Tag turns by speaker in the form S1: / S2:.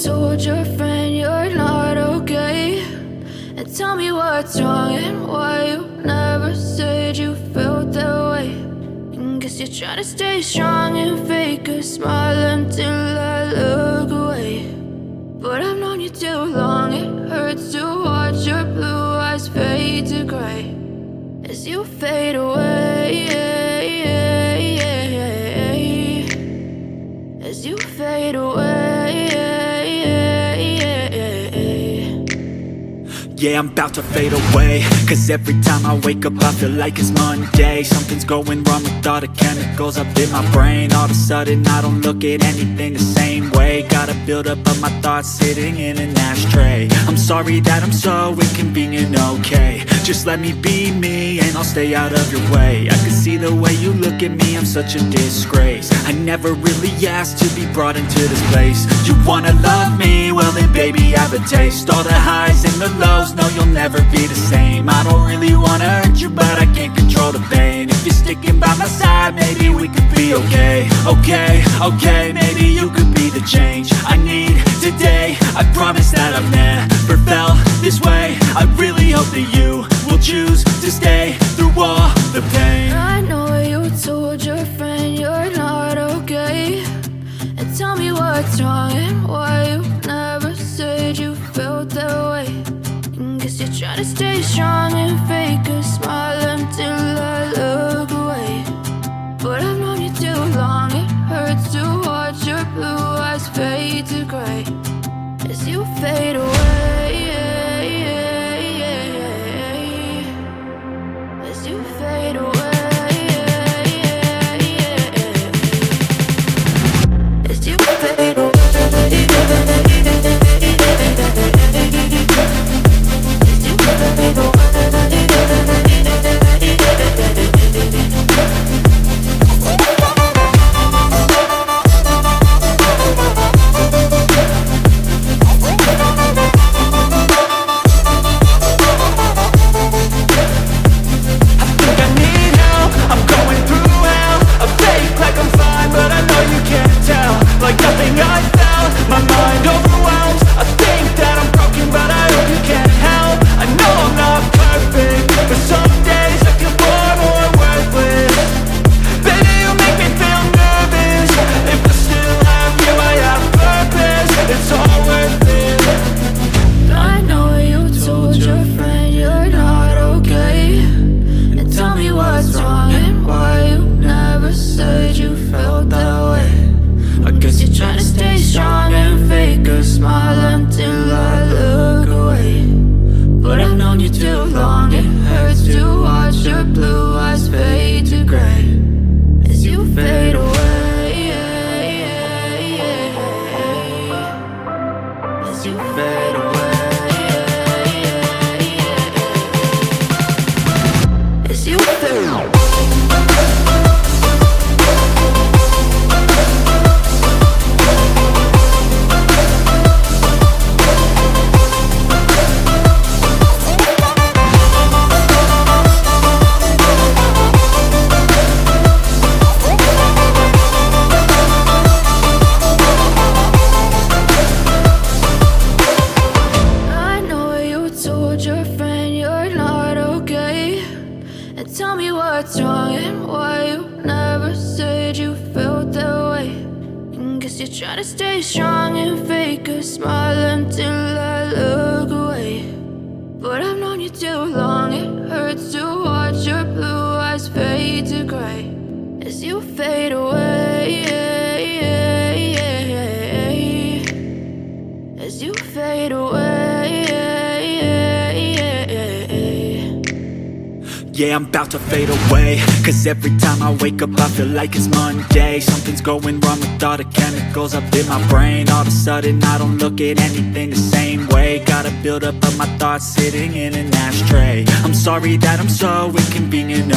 S1: told your friend you're not okay, and tell me what's wrong and why you never said you felt that way. And guess you're trying to stay strong and fake a smile until I look away. But I've known you too long, it hurts to watch your blue eyes fade to gray as you fade away, as you fade away.
S2: Yeah, I'm about to fade away, cause every time I wake up I feel like it's Monday. Something's going wrong with all the chemicals up in my brain. All of a sudden I don't look at anything the same way. Gotta build up of my thoughts sitting in an ashtray. I'm sorry that I'm so inconvenient, okay. Just let me be me and I'll stay out of your way. I can see the way you look at me, I'm such a disgrace. I never really asked to be brought into this place. You wanna love me? Well then baby have a taste. All the highs and the lows, no you'll never be the same. I don't really wanna hurt you but I can't control the pain. If you're sticking by my side maybe we could be okay. Okay, maybe you could be the change I need today. I promise that I've never felt this way. I really hope that you will choose to stay through all the pain.
S1: I know you told your friend you're not okay, and tell me what's wrong and why you never said you felt that way. And guess you're trying to stay strong and fake a smile until I look away. But I've known you too long, it hurts to watch your blue eyes fade to gray as you fade away, as you fade away, as you fade away. Tell me what's wrong and why you never said you felt that way. And guess you're trying to stay strong and fake a smile until I look away. But I've known you too long, it hurts to watch your blue eyes fade to gray as you fade away, as you fade away.
S2: Yeah, I'm about to fade away, cause every time I wake up I feel like it's Monday. Something's going wrong with all the chemicals up in my brain. All of a sudden I don't look at anything the same way. Gotta build up of my thoughts sitting in an ashtray. I'm sorry that I'm so inconvenient.